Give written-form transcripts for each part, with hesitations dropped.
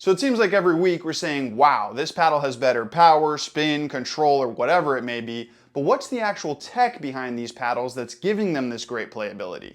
So it seems like every week we're saying, wow, this paddle has better power, spin, control, or whatever it may be, but what's the actual tech behind these paddles that's giving them this great playability?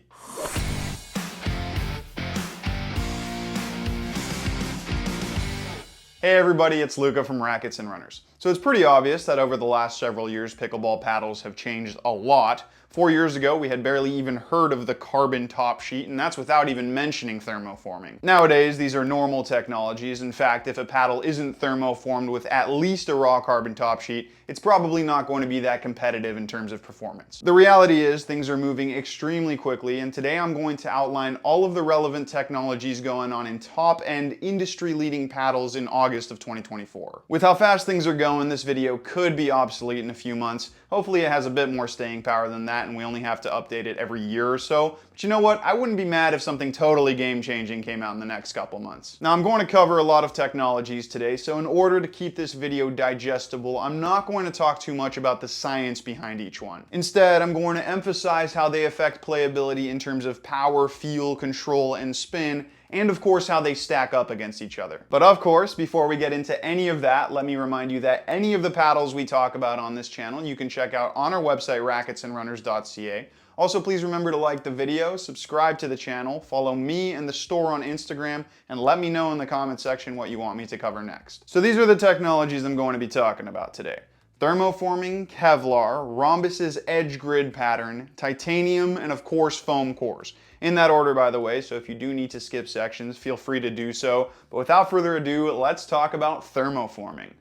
Hey everybody, it's Luca from Rackets Runners. So it's pretty obvious that over the last several years, pickleball paddles have changed a lot. 4 years ago, we had barely even heard of the carbon top sheet, and that's without even mentioning thermoforming. Nowadays, these are normal technologies. In fact, if a paddle isn't thermoformed with at least a raw carbon top sheet, it's probably not going to be that competitive in terms of performance. The reality is, things are moving extremely quickly, and today I'm going to outline all of the relevant technologies going on in top-end, industry-leading paddles in August of 2024. With how fast things are going, this video could be obsolete in a few months. Hopefully it has a bit more staying power than that, and we only have to update it every year or so. But you know what? I wouldn't be mad if something totally game-changing came out in the next couple months. Now, I'm going to cover a lot of technologies today, so in order to keep this video digestible, I'm not going to talk too much about the science behind each one. Instead, I'm going to emphasize how they affect playability in terms of power, feel, control, and spin, and of course how they stack up against each other. But of course, before we get into any of that, let me remind you that any of the paddles we talk about on this channel you can check out on our website, racketsandrunners.ca. Also, please remember to like the video, subscribe to the channel, follow me and the store on Instagram, and let me know in the comment section what you want me to cover next. So these are the technologies I'm going to be talking about today. Thermoforming, Kevlar, rhombus's edge grid pattern, titanium, and of course foam cores. In that order, by the way, so if you do need to skip sections, feel free to do so. But without further ado, let's talk about thermoforming.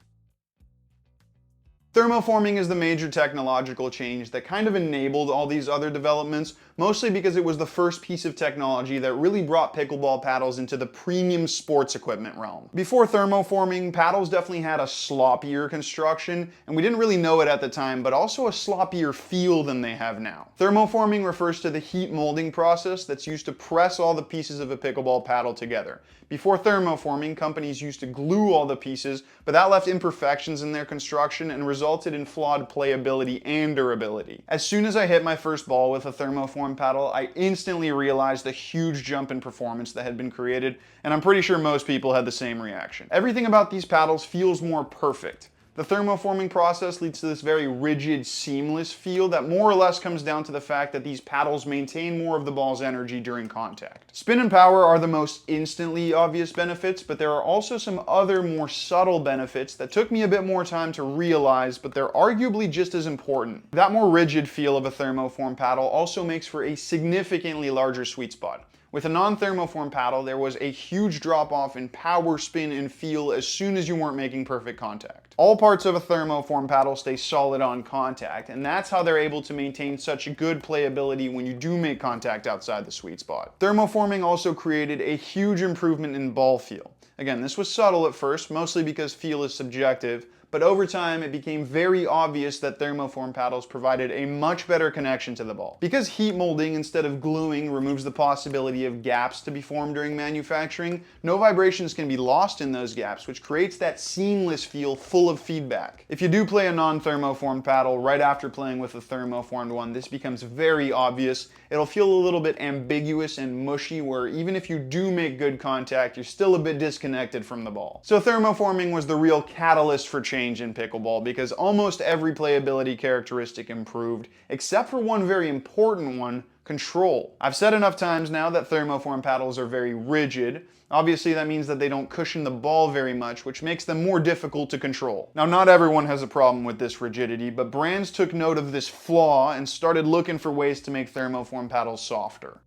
Thermoforming is the major technological change that kind of enabled all these other developments, mostly because it was the first piece of technology that really brought pickleball paddles into the premium sports equipment realm. Before thermoforming, paddles definitely had a sloppier construction, and we didn't really know it at the time, but also a sloppier feel than they have now. Thermoforming refers to the heat molding process that's used to press all the pieces of a pickleball paddle together. Before thermoforming, companies used to glue all the pieces, but that left imperfections in their construction and resulted in flawed playability and durability. As soon as I hit my first ball with a thermoform paddle, I instantly realized the huge jump in performance that had been created, and I'm pretty sure most people had the same reaction. Everything about these paddles feels more perfect. The thermoforming process leads to this very rigid, seamless feel that more or less comes down to the fact that these paddles maintain more of the ball's energy during contact. Spin and power are the most instantly obvious benefits, but there are also some other more subtle benefits that took me a bit more time to realize, but they're arguably just as important. That more rigid feel of a thermoform paddle also makes for a significantly larger sweet spot. With a non-thermoform paddle, there was a huge drop-off in power, spin, and feel as soon as you weren't making perfect contact. All parts of a thermoform paddle stay solid on contact, and that's how they're able to maintain such good playability when you do make contact outside the sweet spot. Thermoforming also created a huge improvement in ball feel. Again, this was subtle at first, mostly because feel is subjective, but over time it became very obvious that thermoform paddles provided a much better connection to the ball. Because heat molding instead of gluing removes the possibility of gaps to be formed during manufacturing, no vibrations can be lost in those gaps, which creates that seamless feel full of feedback. If you do play a non-thermoformed paddle right after playing with a thermoformed one, this becomes very obvious. It'll feel a little bit ambiguous and mushy, where even if you do make good contact, you're still a bit disconnected from the ball. So thermoforming was the real catalyst for change in pickleball, because almost every playability characteristic improved, except for one very important one: control. I've said enough times now that thermoform paddles are very rigid. Obviously that means that they don't cushion the ball very much, which makes them more difficult to control. Now, not everyone has a problem with this rigidity, but brands took note of this flaw and started looking for ways to make thermoform paddles softer.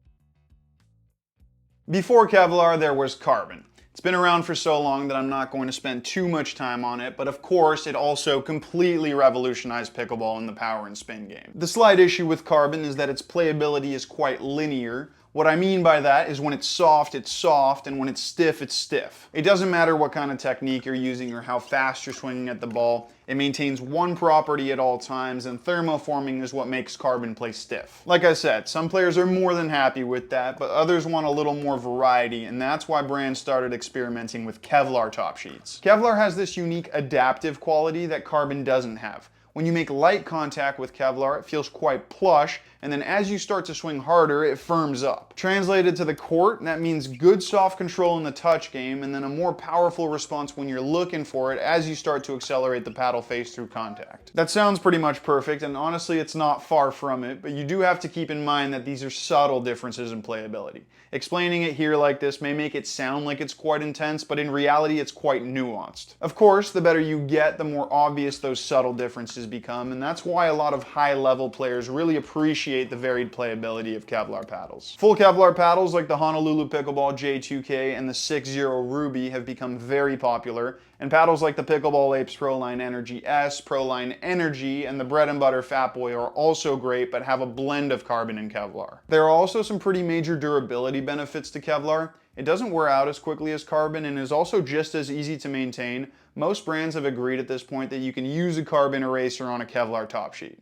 Before Kevlar, there was carbon. It's been around for so long that I'm not going to spend too much time on it, but of course it also completely revolutionized pickleball in the power and spin game. The slight issue with carbon is that its playability is quite linear. What I mean by that is when it's soft, and when it's stiff. It doesn't matter what kind of technique you're using or how fast you're swinging at the ball, it maintains one property at all times, and thermoforming is what makes carbon play stiff. Like I said, some players are more than happy with that, but others want a little more variety, and that's why brands started experimenting with Kevlar top sheets. Kevlar has this unique adaptive quality that carbon doesn't have. When you make light contact with Kevlar, it feels quite plush, and then as you start to swing harder, it firms up. Translated to the court, that means good soft control in the touch game, and then a more powerful response when you're looking for it as you start to accelerate the paddle face through contact. That sounds pretty much perfect, and honestly it's not far from it, but you do have to keep in mind that these are subtle differences in playability. Explaining it here like this may make it sound like it's quite intense, but in reality it's quite nuanced. Of course, the better you get, the more obvious those subtle differences become, and that's why a lot of high-level players really appreciate the varied playability of Kevlar paddles. Full Kevlar paddles like the Honolulu Pickleball J2K and the 6-0 Ruby have become very popular, and paddles like the Pickleball Apes Proline Energy S, Proline Energy, and the Bread and Butter Fat Boy are also great, but have a blend of carbon and Kevlar. There are also some pretty major durability benefits to Kevlar. It doesn't wear out as quickly as carbon and is also just as easy to maintain. Most brands have agreed at this point that you can use a carbon eraser on a Kevlar top sheet.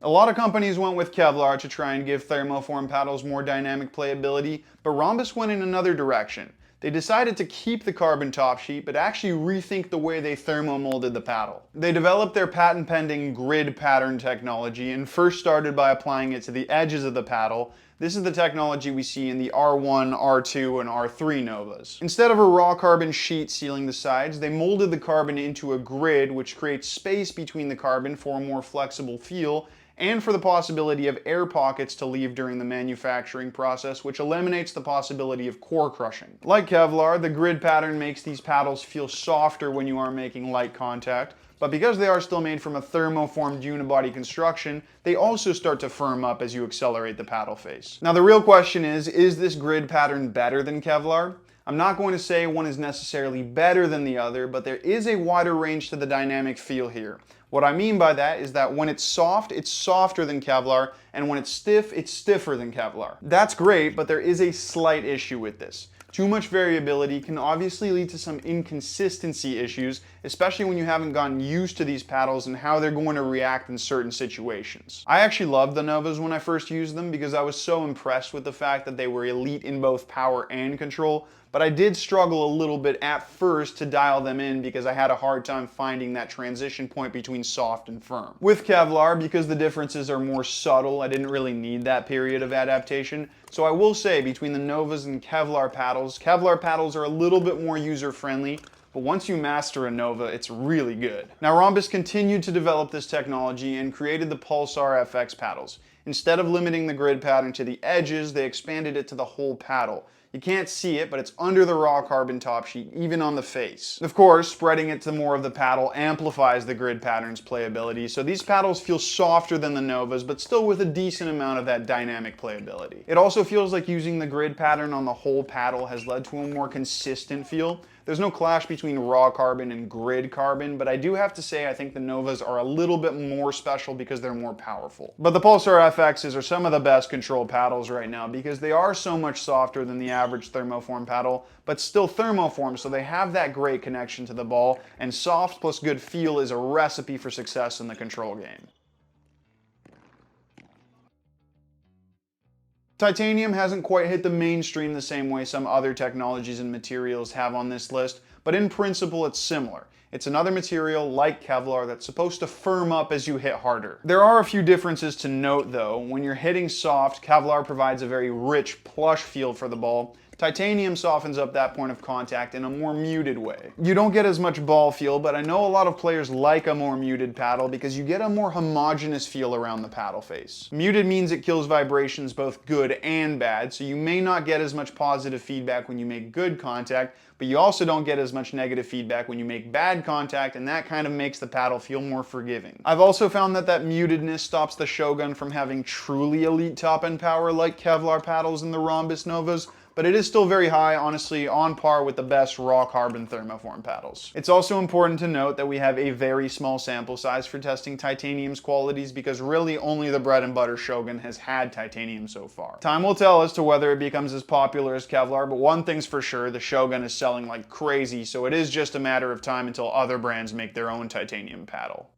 A lot of companies went with Kevlar to try and give thermoform paddles more dynamic playability, but Rhombus went in another direction. They decided to keep the carbon top sheet, but actually rethink the way they thermomolded the paddle. They developed their patent-pending grid pattern technology and first started by applying it to the edges of the paddle. This is the technology we see in the R1, R2, and R3 Novas. Instead of a raw carbon sheet sealing the sides, they molded the carbon into a grid which creates space between the carbon for a more flexible feel and for the possibility of air pockets to leave during the manufacturing process, which eliminates the possibility of core crushing. Like Kevlar, the grid pattern makes these paddles feel softer when you are making light contact, but because they are still made from a thermoformed unibody construction, they also start to firm up as you accelerate the paddle face. Now the real question is this grid pattern better than Kevlar? I'm not going to say one is necessarily better than the other, but there is a wider range to the dynamic feel here. What I mean by that is that when it's softer than Kevlar, and when it's stiffer than Kevlar. That's great, but there is a slight issue with this. Too much variability can obviously lead to some inconsistency issues, especially when you haven't gotten used to these paddles and how they're going to react in certain situations. I actually loved the Novas when I first used them because I was so impressed with the fact that they were elite in both power and control, but I did struggle a little bit at first to dial them in because I had a hard time finding that transition point between soft and firm. With Kevlar, because the differences are more subtle, I didn't really need that period of adaptation. So I will say, between the Novas and Kevlar paddles are a little bit more user-friendly, but once you master a Nova, it's really good. Now Rhombus continued to develop this technology and created the Pulsar FX paddles. Instead of limiting the grid pattern to the edges, they expanded it to the whole paddle. You can't see it, but it's under the raw carbon top sheet, even on the face. Of course, spreading it to more of the paddle amplifies the grid pattern's playability, so these paddles feel softer than the Novas, but still with a decent amount of that dynamic playability. It also feels like using the grid pattern on the whole paddle has led to a more consistent feel. There's no clash between raw carbon and grid carbon, but I do have to say I think the Novas are a little bit more special because they're more powerful. But the Pulsar FXs are some of the best control paddles right now because they are so much softer than the average thermoform paddle, but still thermoform, so they have that great connection to the ball, and soft plus good feel is a recipe for success in the control game. Titanium hasn't quite hit the mainstream the same way some other technologies and materials have on this list, but in principle it's similar. It's another material like Kevlar that's supposed to firm up as you hit harder. There are a few differences to note though. When you're hitting soft, Kevlar provides a very rich, plush feel for the ball. Titanium softens up that point of contact in a more muted way. You don't get as much ball feel, but I know a lot of players like a more muted paddle because you get a more homogeneous feel around the paddle face. Muted means it kills vibrations both good and bad, so you may not get as much positive feedback when you make good contact, but you also don't get as much negative feedback when you make bad contact, and that kind of makes the paddle feel more forgiving. I've also found that mutedness stops the Shogun from having truly elite top-end power like Kevlar paddles and the Rhombus Novas, but it is still very high, honestly on par with the best raw carbon thermoform paddles. It's also important to note that we have a very small sample size for testing titanium's qualities because really only the bread and butter Shogun has had titanium so far. Time will tell as to whether it becomes as popular as Kevlar, but one thing's for sure, the Shogun is selling like crazy, so it is just a matter of time until other brands make their own titanium paddle.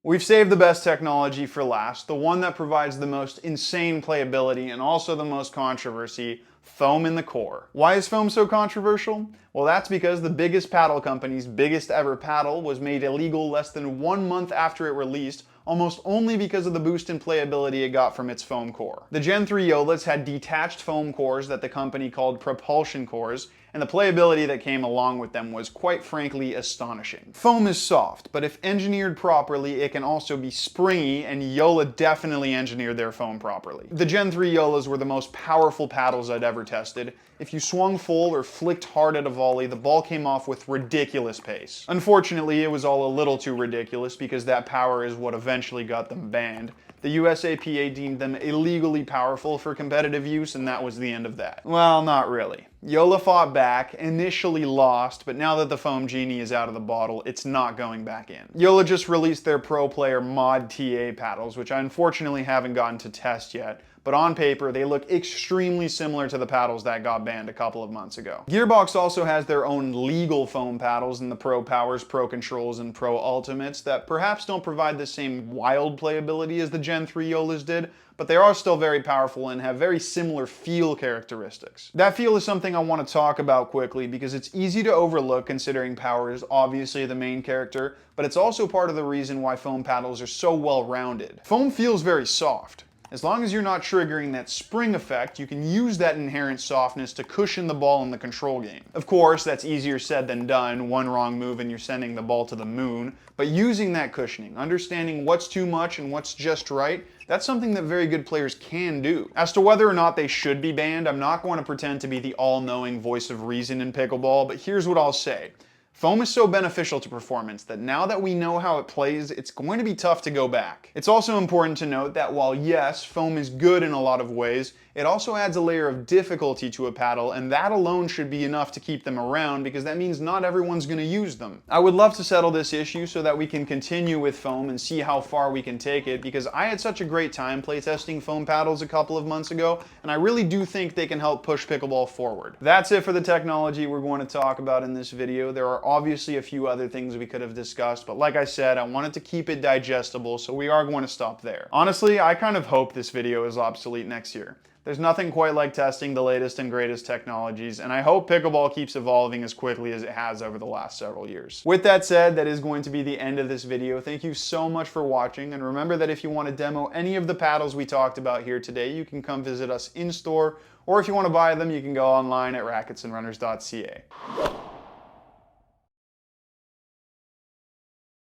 We've saved the best technology for last, the one that provides the most insane playability and also the most controversy: foam in the core. Why is foam so controversial? Well, that's because the biggest paddle company's biggest ever paddle was made illegal less than 1 month after it released, almost only because of the boost in playability it got from its foam core. The Gen 3 Yolas had detached foam cores that the company called propulsion cores, and the playability that came along with them was quite frankly astonishing. Foam is soft, but if engineered properly, it can also be springy, and Yola definitely engineered their foam properly. The Gen 3 Yolas were the most powerful paddles I'd ever tested. If you swung full or flicked hard at a volley, the ball came off with ridiculous pace. Unfortunately, it was all a little too ridiculous because that power is what eventually got them banned. The USAPA deemed them illegally powerful for competitive use, and that was the end of that. Well, not really. Yola fought back, initially lost, but now that the foam genie is out of the bottle, it's not going back in. Yola just released their Pro Player Mod TA paddles, which I unfortunately haven't gotten to test yet, but on paper, they look extremely similar to the paddles that got banned a couple of months ago. Gearbox also has their own legal foam paddles in the Pro Powers, Pro Controls, and Pro Ultimates that perhaps don't provide the same wild playability as the Gen 3 Yolas did, but they are still very powerful and have very similar feel characteristics. That feel is something I want to talk about quickly because it's easy to overlook considering power is obviously the main character, but it's also part of the reason why foam paddles are so well-rounded. Foam feels very soft. As long as you're not triggering that spring effect, you can use that inherent softness to cushion the ball in the control game. Of course, that's easier said than done. One wrong move and you're sending the ball to the moon. But using that cushioning, understanding what's too much and what's just right, that's something that very good players can do. As to whether or not they should be banned, I'm not going to pretend to be the all-knowing voice of reason in pickleball, but here's what I'll say. Foam is so beneficial to performance that now that we know how it plays, it's going to be tough to go back. It's also important to note that while yes, foam is good in a lot of ways, it also adds a layer of difficulty to a paddle, and that alone should be enough to keep them around because that means not everyone's going to use them. I would love to settle this issue so that we can continue with foam and see how far we can take it because I had such a great time playtesting foam paddles a couple of months ago, and I really do think they can help push pickleball forward. That's it for the technology we're going to talk about in this video. There are obviously a few other things we could have discussed, but like I said, I wanted to keep it digestible, so we are going to stop there. Honestly, I kind of hope this video is obsolete next year. There's nothing quite like testing the latest and greatest technologies, and I hope pickleball keeps evolving as quickly as it has over the last several years. With that said, that is going to be the end of this video. Thank you so much for watching, and remember that if you want to demo any of the paddles we talked about here today, you can come visit us in store, or if you want to buy them, you can go online at racketsandrunners.ca.